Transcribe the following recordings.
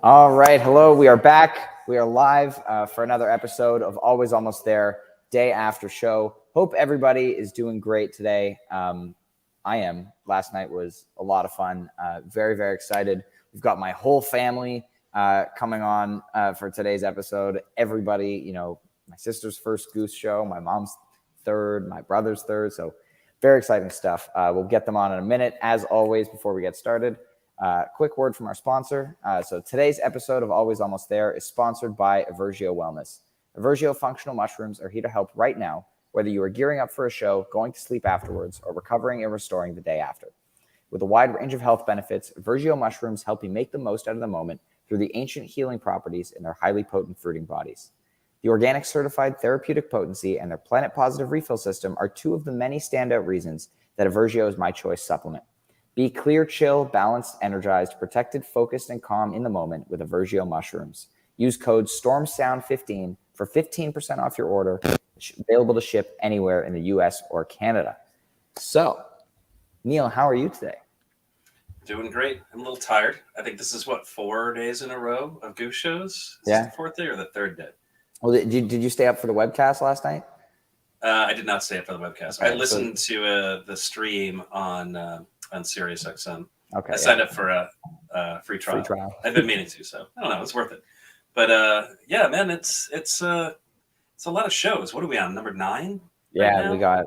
All right. Hello. We are back. We are live for another episode of Always Almost There, day after show. Hope everybody is doing great today. I am. Last night was a lot of fun. Very, very excited. We've got my whole family coming on for today's episode. Everybody, my sister's first Goose show, my mom's third, my brother's third. So very exciting stuff. We'll get them on in a minute. As always, before we get started, quick word from our sponsor. So today's episode of Always Almost There is sponsored by Evergio Wellness. Evergio functional mushrooms are here to help right now, whether you are gearing up for a show, going to sleep afterwards, or recovering and restoring the day after. With a wide range of health benefits, Evergio mushrooms help you make the most out of the moment through the ancient healing properties in their highly potent fruiting bodies. The organic certified therapeutic potency and their planet positive refill system are two of the many standout reasons that Evergio is my choice supplement. Be clear, chill, balanced, energized, protected, focused, and calm in the moment with Evergio mushrooms. Use code STORMSOUND15 for 15% off your order, available to ship anywhere in the US or Canada. So, Neil, how are you today? Doing great. I'm a little tired. I think this is 4 days in a row of Goose shows? Yeah. Is this the fourth day or the third day? Well, did you stay up for the webcast last night? I did not stay up for the webcast. Okay, I listened to the stream on SiriusXM. Okay. I signed up for a free trial. I've been meaning to, so I don't know. It's worth it. But yeah, man, it's a lot of shows. What are we on? Number 9? Yeah, right we got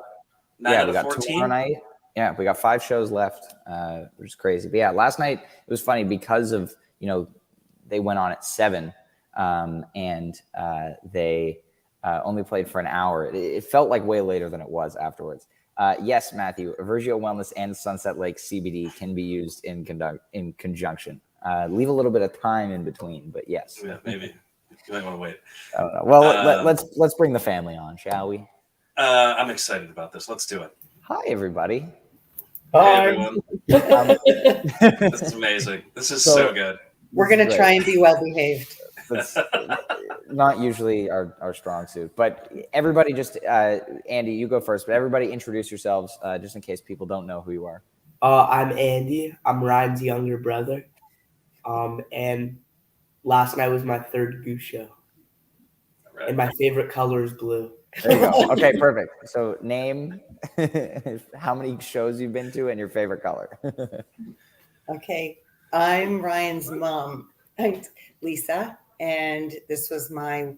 9 out we of got 14. tomorrow night. Yeah, we got 5 shows left, which is crazy. But yeah, last night it was funny because of they went on at 7, and they only played for an hour. It felt like way later than it was afterwards. Yes, Matthew, Evergio Wellness and Sunset Lake CBD can be used in conjunction. Leave a little bit of time in between, but yes. Yeah, maybe. You might want to wait. I don't know. Well, let's bring the family on, shall we? I'm excited about this. Let's do it. Hi, everybody. Hi, everyone. This is amazing. This is so good. We're going to try and be well behaved. That's not usually our strong suit, but everybody just, Andy, you go first, but everybody introduce yourselves just in case people don't know who you are. I'm Andy. I'm Ryan's younger brother. And last night was my third Goose show. Right. And my favorite color is blue. There you go. Okay, perfect. So name how many shows you've been to and your favorite color. Okay. I'm Ryan's mom, Lisa, and this was my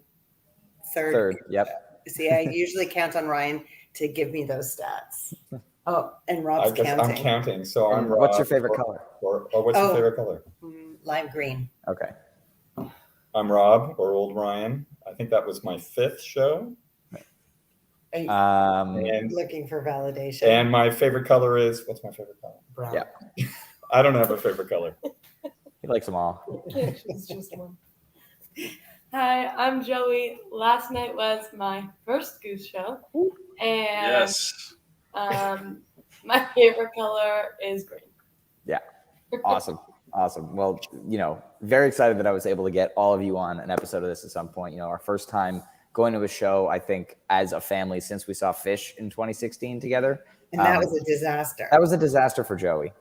third. Yep. See, I usually count on Ryan to give me those stats. Oh, and Rob's counting. I'm counting. So I'm Rob. What's your favorite color? What's your favorite color? Lime green. Okay. I'm Rob, or Old Ryan. I think that was my 5th show. And looking for validation. And my favorite color is, what's my favorite color? Brown. Yeah. I don't have a favorite color. He likes them all. It's just one. Hi, I'm Joey. Last night was my first Goose show. And Yes. my favorite color is green. Yeah. Awesome. Well, very excited that I was able to get all of you on an episode of this at some point. Our first time going to a show, I think, as a family since we saw Fish in 2016 together. And that was a disaster. That was a disaster for Joey.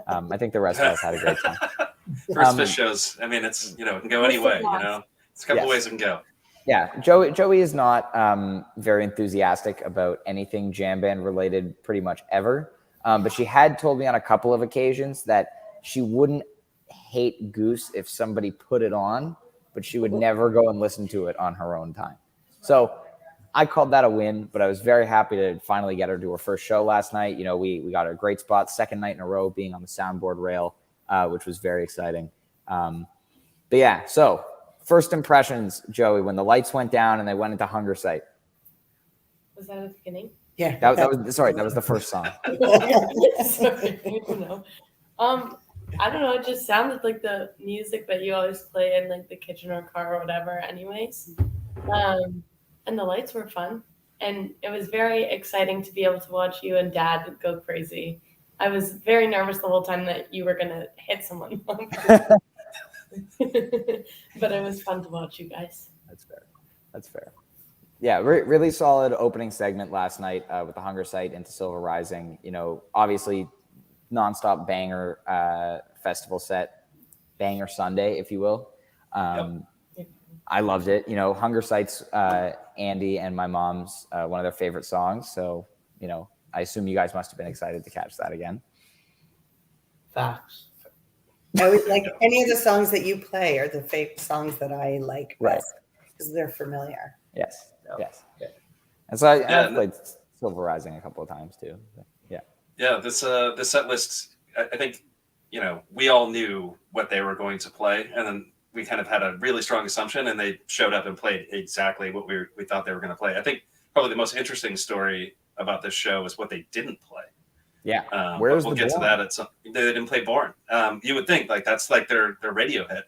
I think the rest of us had a great time. First Fish shows. I mean, it's, it can go any way, It's a couple ways it can go. Yeah, Joey is not very enthusiastic about anything jam band related pretty much ever. But she had told me on a couple of occasions that she wouldn't hate Goose if somebody put it on, but she would never go and listen to it on her own time. So I called that a win, but I was very happy to finally get her to her first show last night. We got a great spot, second night in a row being on the soundboard rail, which was very exciting. But yeah, so first impressions, Joey, when the lights went down and they went into Hunger Site. Was that at the beginning? Yeah. That was the first song. Sorry, I don't know. I don't know. It just sounded like the music that you always play in like the kitchen or car or whatever. Anyways, and the lights were fun, and it was very exciting to be able to watch you and Dad go crazy. I was very nervous the whole time that you were gonna hit someone, but it was fun to watch you guys. That's fair. Yeah, really solid opening segment last night with the Hunger Site into Silver Rising. Obviously nonstop banger festival set. banger Sunday, if you will. I loved it. Hunger Sights, Andy and my mom's one of their favorite songs. So, I assume you guys must have been excited to catch that again. Facts. I would like any of the songs that you play are the favorite songs that I like Right. because they're familiar. Yes. Yeah. Yes. Yeah. And so I've played Silver Rising a couple of times too. Yeah. Yeah. This set list, I think, we all knew what they were going to play, and then we kind of had a really strong assumption, and they showed up and played exactly what we thought they were going to play. I think probably the most interesting story about this show is what they didn't play. Yeah. We'll get to that at some. They didn't play Born. You would think that's like their radio hit.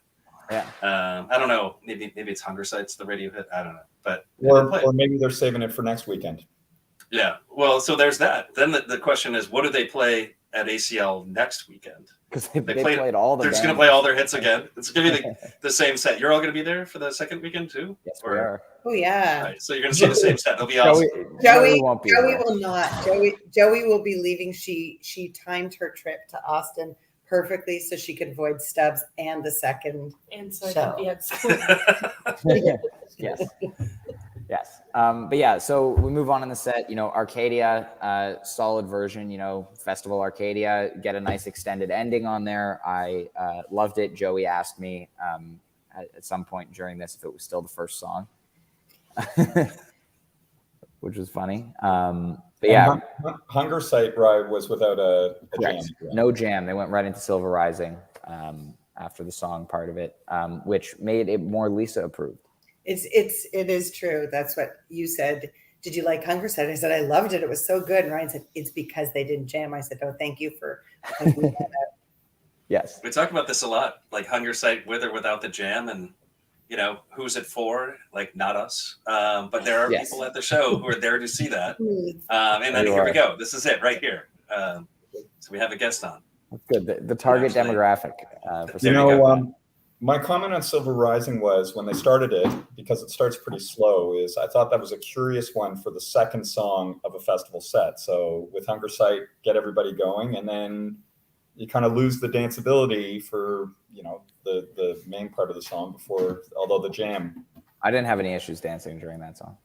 Yeah. I don't know. Maybe it's Hunger Sights, the radio hit. I don't know. But or maybe they're saving it for next weekend. Yeah. Well, so there's that. Then the question is, what do they play at ACL next weekend? Because they played all the. They're just going to play all their hits again. It's going to be the same set. You're all going to be there for the second weekend too? Yes, we are. Oh yeah. Right, so you're going to see the same set. It'll be awesome. Joey will not. Joey will be leaving. She timed her trip to Austin perfectly so she could avoid Stubbs and the second And so show. I could be at school. Yes. Yes. But yeah, so we move on in the set, Arcadia, solid version, Festival Arcadia, get a nice extended ending on there. I loved it. Joey asked me at some point during this if it was still the first song, which was funny. But yeah. Hunger Sight Ride was without a jam. No jam. They went right into Silver Rising after the song part of it, which made it more Lisa approved. It is true. That's what you said. Did you like Hunger Sight? I said, I loved it. It was so good. And Ryan said, it's because they didn't jam. I said, oh, thank you for pointing that out. Yes. We talk about this a lot, like Hunger Sight with or without the jam, and who's it for? Like, not us. But there are people at the show who are there to see that. And then here we go. This is it right here. So we have a guest on. That's good. The target demographic. For my comment on Silver Rising was when they started it, because it starts pretty slow, is I thought that was a curious one for the second song of a festival set. So with Hunger Sight, get everybody going, and then you kind of lose the danceability for, the main part of the song before, although the jam. I didn't have any issues dancing during that song.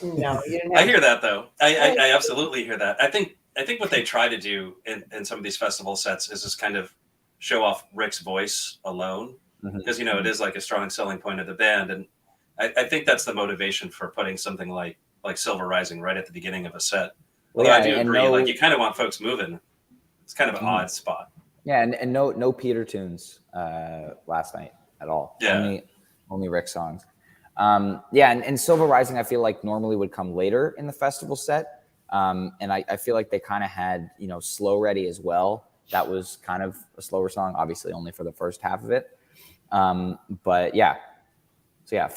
No, you didn't. I hear that though. I absolutely hear that. I think what they try to do in some of these festival sets is just kind of show off Rick's voice alone, because it is like a strong selling point of the band, and I think that's the motivation for putting something like Silver Rising right at the beginning of a set. Although I do agree, you kind of want folks moving. It's kind of an odd spot. Yeah, and no Peter tunes last night at all. Yeah, only Rick songs. And Silver Rising I feel like normally would come later in the festival set, and I feel like they kind of had Slow Ready as well. That was kind of a slower song, obviously only for the first half of it. But yeah. So yeah,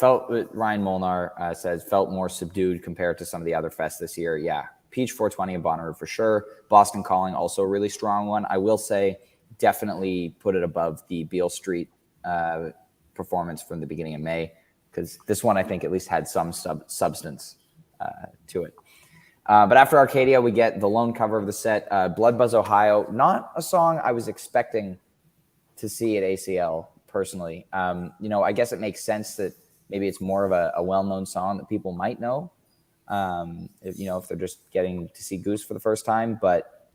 Ryan Molnar says, felt more subdued compared to some of the other fests this year. Yeah, Peach 420 and Bonnaroo for sure. Boston Calling, also a really strong one. I will say definitely put it above the Beale Street performance from the beginning of May, because this one I think at least had some substance to it. But after Arcadia, we get the lone cover of the set, Blood Buzz Ohio. Not a song I was expecting to see at ACL, personally. I guess it makes sense that maybe it's more of a well-known song that people might know, if they're just getting to see Goose for the first time. But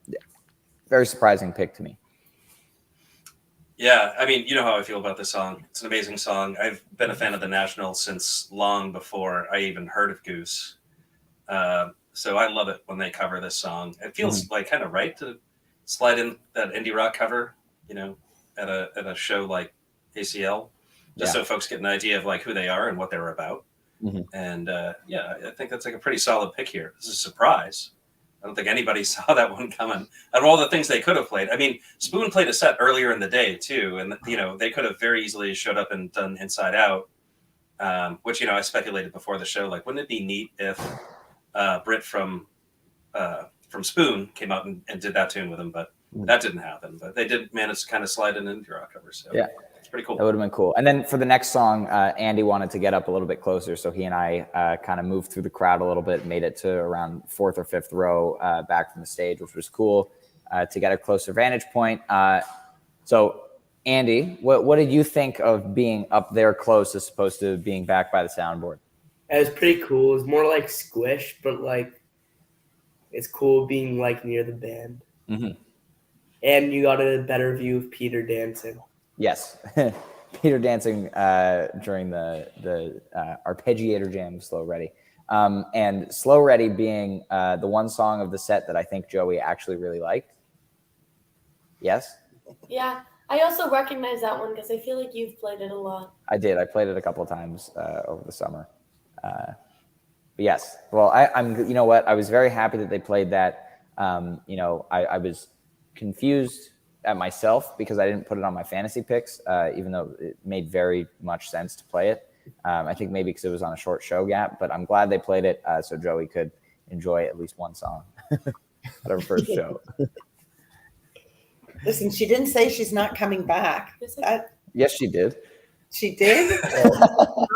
very surprising pick to me. Yeah, I mean, you know how I feel about this song. It's an amazing song. I've been a fan of the National since long before I even heard of Goose. So I love it when they cover this song. It feels like kind of right to slide in that indie rock cover, at a show like ACL, just so folks get an idea of like who they are and what they're about. And I think that's like a pretty solid pick here. This is a surprise. I don't think anybody saw that one coming. Out of all the things they could have played, I mean, Spoon played a set earlier in the day too, and they could have very easily showed up and done Inside Out, which I speculated before the show. Like, wouldn't it be neat if Britt from Spoon came out and did that tune with him, but that didn't happen. But they did manage to kind of slide in indie rock cover, so yeah, it's pretty cool. That would have been cool. And then for the next song, Andy wanted to get up a little bit closer, so he and I kind of moved through the crowd a little bit, made it to around 4th or 5th row back from the stage, which was cool to get a closer vantage point. So Andy, what did you think of being up there close as opposed to being back by the soundboard? It was pretty cool. It was more like squish, but like it's cool being like near the band. Mm-hmm. And you got a better view of Peter dancing. Yes, Peter dancing during the arpeggiator jam of Slow Ready. And Slow Ready being the one song of the set that I think Joey actually really liked. Yes? Yeah, I also recognize that one because I feel like you've played it a lot. I did. I played it a couple of times over the summer. But yes. Well, I'm. You know what? I was very happy that they played that. I was confused at myself because I didn't put it on my fantasy picks, even though it made very much sense to play it. I think maybe because it was on a short show gap, but I'm glad they played it so Joey could enjoy at least one song at our first show. Listen, she didn't say she's not coming back. Yes, she did. She did? Not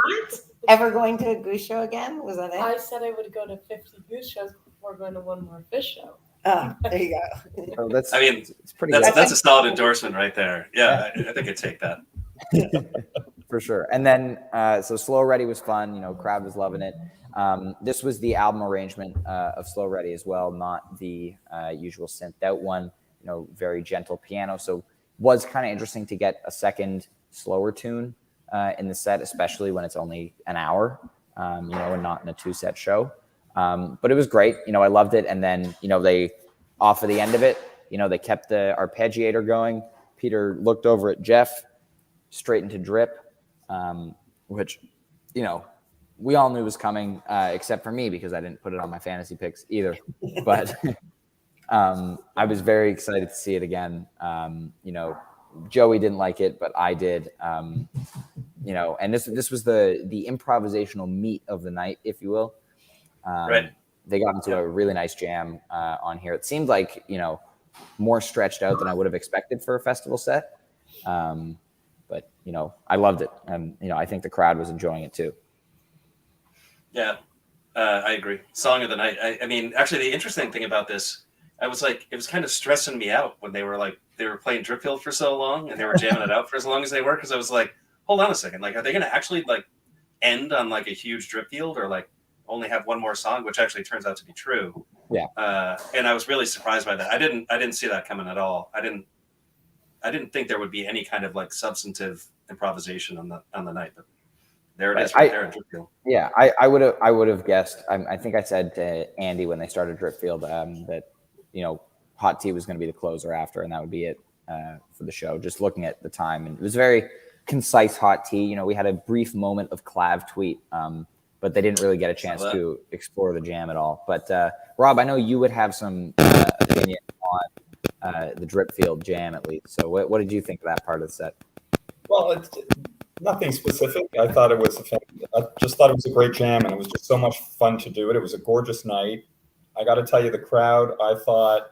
ever going to a Goose show again? Was that it? I said I would go to 50 Goose shows before going to one more Fish show. Oh, there you go. Oh, that's. I mean, it's pretty. That's good. a solid endorsement right there. Yeah, I think I'd take that. For sure. And then, so Slow Ready was fun. Crowd was loving it. This was the album arrangement of Slow Ready as well, not the usual synthed out one. Very gentle piano. So was kind of interesting to get a second slower tune in the set, especially when it's only an hour, and not in a 2-set show. But it was great. I loved it. And then, they, off of the end of it, they kept the arpeggiator going. Peter looked over at Jeff, straight into drip, which, we all knew was coming, except for me because I didn't put it on my fantasy picks either. But I was very excited to see it again. Joey didn't like it, but I did. And this was the improvisational meat of the night, if you will. Right. They got into a really nice jam on here. It seemed like, more stretched out than I would have expected for a festival set. But, I loved it. And, I think the crowd was enjoying it too. Yeah, I agree. Song of the night. I mean, actually, the interesting thing about this, I was like, it was kind of stressing me out when they were playing Dripfield for so long and they were jamming it out for as long as they were. Cause I was like, hold on a second. Like, are they going to actually end on a huge Dripfield or only have one more song, which actually turns out to be true. Yeah. And I was really surprised by that. I didn't see that coming at all. I didn't think there would be any kind of substantive improvisation on the night, but there it is right there in Dripfield. Yeah. I would have guessed. I think I said to Andy when they started Dripfield that, Hot Tea was going to be the closer after, and that would be it for the show. Just looking at the time, and it was very concise. Hot Tea. We had a brief moment of Clav tweet, but they didn't really get a chance to explore the jam at all. But Rob, I know you would have some opinion on the Dripfield jam at least. So what did you think of that part of the set? Well, it's nothing specific. I thought it was I just thought it was a great jam, and it was just so much fun to do it. It was a gorgeous night. I got to tell you, the crowd, I thought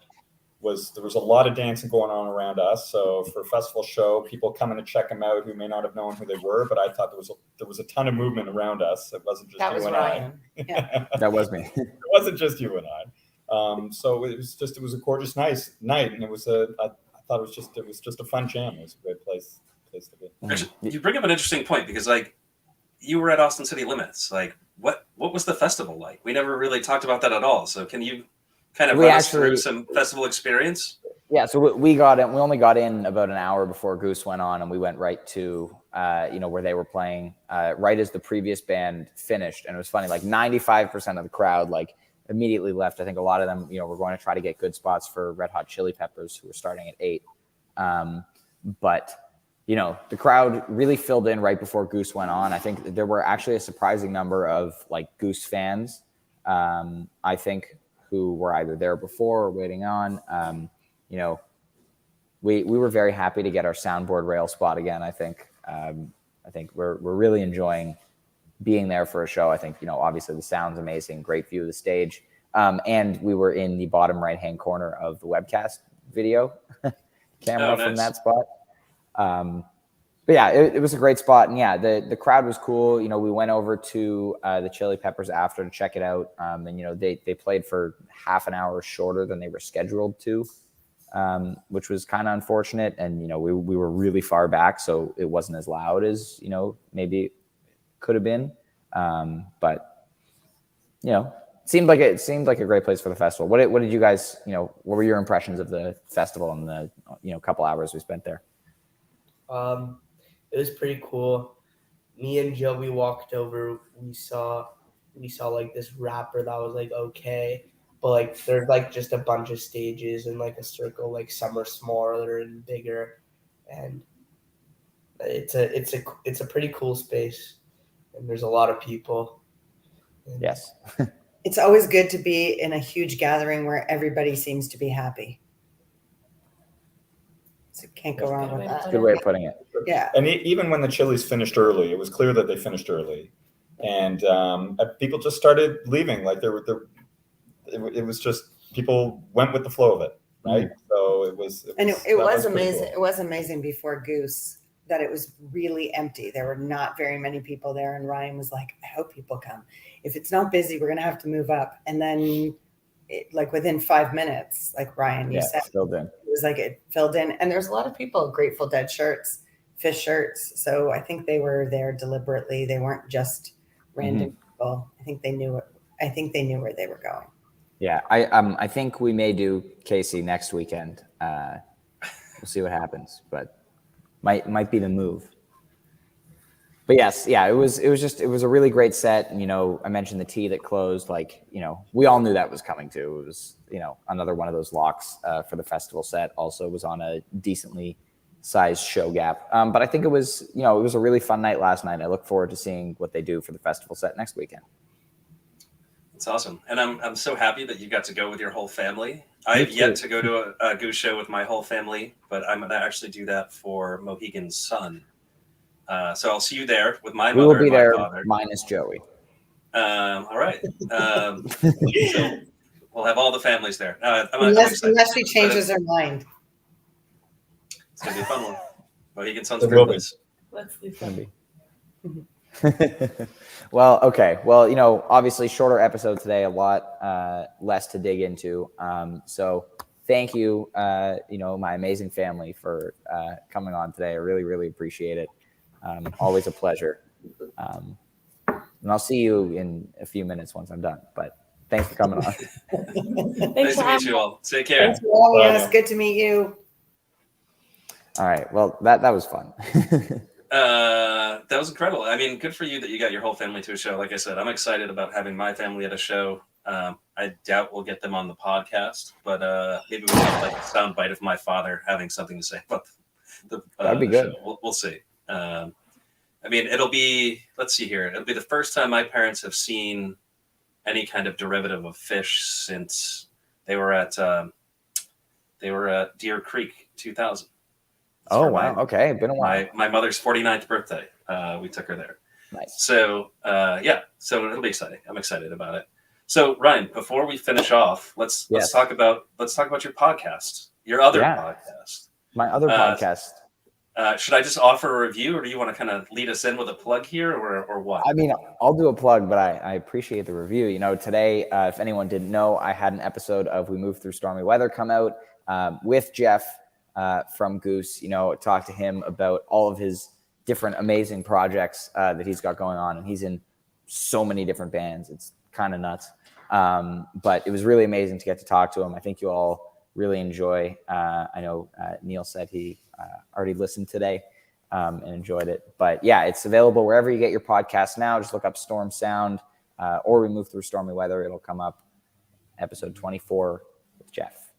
there was a lot of dancing going on around us. So for a festival show, people coming to check them out who may not have known who they were, but I thought there was a ton of movement around us. It wasn't just you and Ryan. I. Yeah. That was me. It wasn't just you and I. So it was a gorgeous night, and I thought it was just a fun jam. It was a great place to be. Actually, you bring up an interesting point because you were at Austin City Limits. What was the festival like? We never really talked about that at all. So can you kind of run us through some festival experience? Yeah, so we got in. We only got in about an hour before Goose went on, and we went right to where they were playing right as the previous band finished. And it was funny, 95% of the crowd immediately left. I think a lot of them, were going to try to get good spots for Red Hot Chili Peppers, who were starting at 8. But the crowd really filled in right before Goose went on. I think there were actually a surprising number of Goose fans, I think, who were either there before or waiting on. We were very happy to get our soundboard rail spot again. I think we're really enjoying being there for a show. I think, obviously the sound's amazing, great view of the stage. And we were in the bottom right-hand corner of the webcast video camera from that spot. But yeah, it was a great spot. And yeah, the crowd was cool. We went over to the Chili Peppers after to check it out. And, they played for half an hour shorter than they were scheduled to. which was kind of unfortunate. And, we were really far back, so it wasn't as loud as, maybe it could have been. But, it seemed like a great place for the festival. What did you guys, what were your impressions of the festival and the, couple hours we spent there? It was pretty cool. Me and Joe, we walked over. We saw like this rapper that was like okay, but like there's like just a bunch of stages in like a circle. Like some are smaller and bigger, and it's a pretty cool space. And there's a lot of people. And Yes. It's always good to be in a huge gathering where everybody seems to be happy. So can't go wrong with that. Good way of putting it. Yeah. And even when the Chili's finished early, it was clear that they finished early, and people just started leaving. Like it was just people went with the flow of it, right? Mm-hmm. So it was amazing. Cool. It was amazing before Goose that it was really empty. There were not very many people there, and Ryan was like, "I hope people come. If it's not busy, we're gonna have to move up." And then, like within 5 minutes, like Ryan, you said, filled in. It was like it filled in, and there's a lot of people, Grateful Dead shirts, Fish shirts. So I think they were there deliberately. They weren't just random people. I think they knew where they were going. Yeah, I think we may do Casey next weekend. We'll see what happens, but might be the move. But yes, yeah, it was a really great set. And, I mentioned the tea that closed, like, we all knew that was coming too. It was, another one of those locks for the festival set. Also was on a decently sized show gap. But I think it was a really fun night last night. I look forward to seeing what they do for the festival set next weekend. It's awesome. And I'm so happy that you got to go with your whole family. I have yet to go to a Goose show with my whole family, but I'm going to actually do that for Mohegan's son. So I'll see you there with my mother. We will be and my there father. minus Joey. All right. So we'll have all the families there. Unless she changes her mind. It's going to be a fun one. Mohegan son's It will be. privilege. Let's leave Gonna that. be. Well, okay. Well, obviously shorter episode today, a lot less to dig into. So thank you, my amazing family for coming on today. I really, really appreciate it. Always a pleasure. And I'll see you in a few minutes once I'm done. But thanks for coming on. Nice to meet you all. Take care. Thanks for having us. Good to meet you. All right. Well, that was fun. That was incredible. I mean, good for you that you got your whole family to a show. Like I said, I'm excited about having my family at a show. I doubt we'll get them on the podcast, but maybe we'll have like a soundbite of my father having something to say about the That'd be good. show. We'll see. I mean, it'll be the first time my parents have seen any kind of derivative of fish since they were at Deer Creek 2000. Oh, wow. Okay. Been a while. My mother's 49th birthday. We took her there. Nice. So so it'll be exciting. I'm excited about it. So Ryan, before we finish off, let's talk about your podcast, your other podcast. My other podcast. Should I just offer a review, or do you want to kind of lead us in with a plug here, or what? I mean, I'll do a plug, but I appreciate the review. Today, if anyone didn't know, I had an episode of We Moved Through Stormy Weather come out with Jeff from Goose. Talk to him about all of his different amazing projects that he's got going on, and he's in so many different bands. It's kind of nuts. But it was really amazing to get to talk to him. I think you all really enjoy. I know Neil said he already listened today and enjoyed it. But yeah, it's available wherever you get your podcasts now. Just look up Storm Sound or We Move Through Stormy Weather. It'll come up. Episode 24 with Jeff.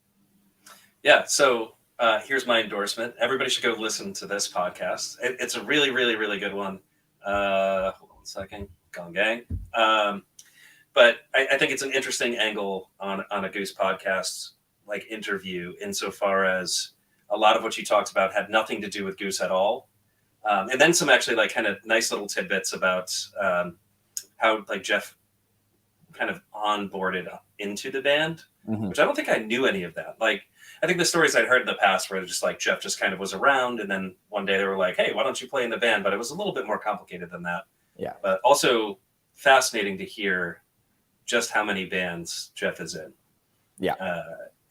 Yeah. So here's my endorsement. Everybody should go listen to this podcast. It's a really, really, really good one. Hold on a second. Gone gang. But I think it's an interesting angle on a Goose podcast, like interview, insofar as a lot of what you talked about had nothing to do with Goose at all. And then some actually like kind of nice little tidbits about how like Jeff kind of onboarded into the band, which I don't think I knew any of that. Like, I think the stories I'd heard in the past were just like Jeff just kind of was around, and then one day they were like, hey, why don't you play in the band? But it was a little bit more complicated than that. Yeah. But also fascinating to hear just how many bands Jeff is in. Yeah.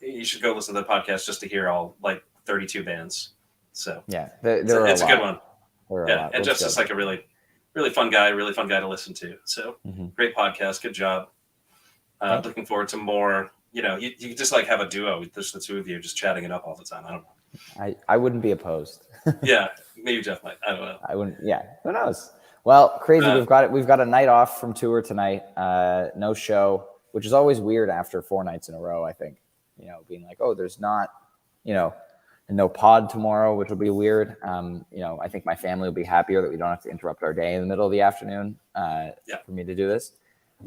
you should go listen to the podcast just to hear all like 32 bands. So Yeah, it's a good one. Yeah, And Jeff's just like a really, really fun guy to listen to. So great podcast. Good job. Looking forward to more. You know, you just like have a duo with just the two of you just chatting it up all the time. I don't know. I wouldn't be opposed. Yeah, maybe Jeff might. I don't know. I wouldn't. Yeah, who knows? Well, crazy. We've got a night off from tour tonight. No show, which is always weird after 4 nights in a row. I think, you know, being like, oh, there's not, you know, no pod tomorrow, which will be weird. You know, I think my family will be happier that we don't have to interrupt our day in the middle of the afternoon for me to do this.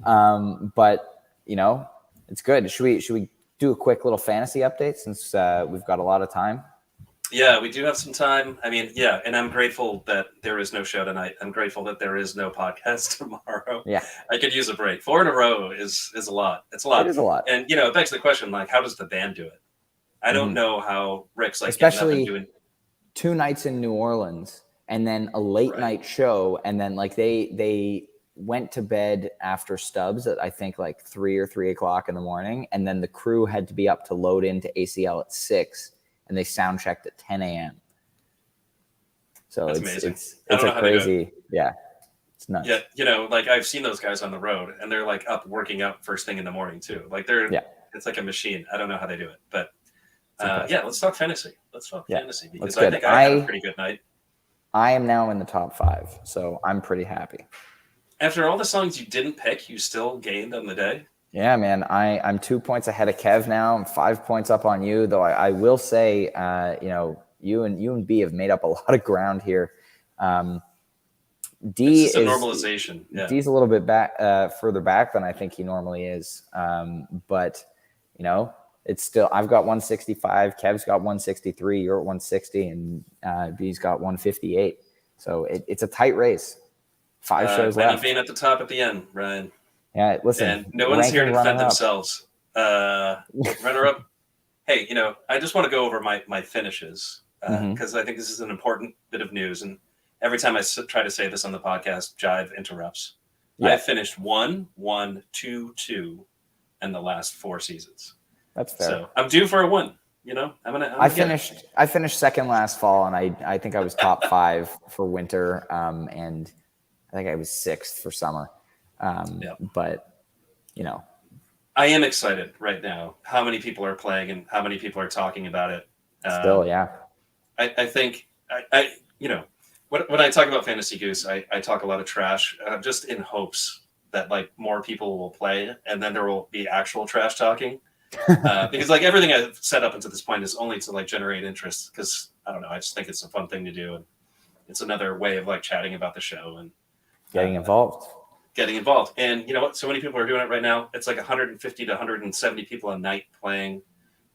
But you know, it's good. Should we do a quick little fantasy update since we've got a lot of time? Yeah, we do have some time. I mean, yeah, and I'm grateful that there is no show tonight. I'm grateful that there is no podcast tomorrow. Yeah, I could use a break. 4 in a row is a lot. It's a lot. It is a lot. And you know, it begs the question, like, how does the band do it? I don't know how Rick's like especially doing 2 nights in New Orleans and then a late night show, and then like they went to bed after Stubbs at I think like 3 or 3 o'clock in the morning, and then the crew had to be up to load into ACL at 6, and they sound checked at 10 a.m. So That's it's amazing. it's I don't know a how they do crazy, yeah, it's nuts. Yeah, you know, like I've seen those guys on the road, and they're like up working out first thing in the morning too. Like it's like a machine. I don't know how they do it, but let's talk fantasy. Let's talk fantasy because I think I had a pretty good night. I am now in the top 5, so I'm pretty happy. After all the songs you didn't pick, you still gained on the day. Yeah, man, I'm 2 points ahead of Kev now. I'm 5 points up on you, though. I will say, you know, you and B have made up a lot of ground here. D is a normalization. Yeah. D's a little bit back, further back than I think he normally is. But you know, it's still, I've got 165, Kev's got 163, you're at 160, and B's got 158. So it's a tight race. 5 shows left. Being at the top at the end, Ryan. Yeah, listen. And no one's here to defend themselves. Runner up. Hey, you know, I just want to go over my finishes because I think this is an important bit of news. And every time I try to say this on the podcast, Jive interrupts. Yeah. I finished 1, 1, 2, 2 in the last 4 seasons. That's fair. So I'm due for a 1. You know, I finished second last fall, and I think I was top 5 for winter, and I think I was 6th for summer. But you know, I am excited right now how many people are playing and how many people are talking about it. Still, yeah. I think I you know, when I talk about Fantasy Goose, I talk a lot of trash just in hopes that like more people will play and then there will be actual trash talking. Because like everything I've set up until this point is only to like generate interest because I don't know, I just think it's a fun thing to do, and it's another way of like chatting about the show and getting involved. And you know what, so many people are doing it right now. It's like 150 to 170 people a night playing,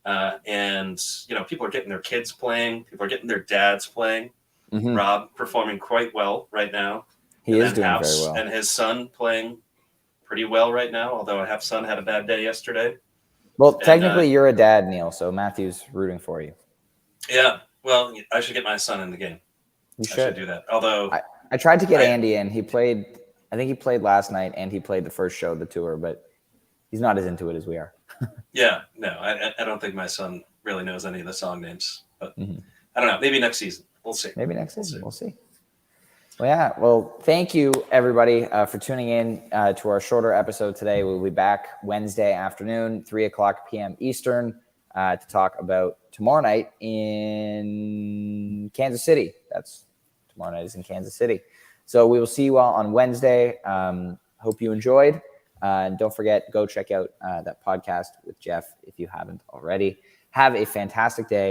and you know, people are getting their kids playing, people are getting their dads playing. Rob performing quite well right now. He is doing very well, and his son playing pretty well right now, although Half Son had a bad day yesterday. Well, technically, you're a dad, Neil, so Matthew's rooting for you. Yeah, well, I should get my son in the game. You should. I should do that. Although I tried to get Andy in. He played. I think he played last night, and he played the first show of the tour, but he's not as into it as we are. Yeah, no, I don't think my son really knows any of the song names, but I don't know. Maybe next season. We'll see. Maybe next season. We'll see. Well, yeah. Well, thank you, everybody, for tuning in to our shorter episode today. We'll be back Wednesday afternoon, 3:00 p.m. Eastern, to talk about tomorrow night in Kansas City. That's tomorrow night is in Kansas City. So we will see you all on Wednesday. Hope you enjoyed. And don't forget, go check out that podcast with Jeff if you haven't already. Have a fantastic day.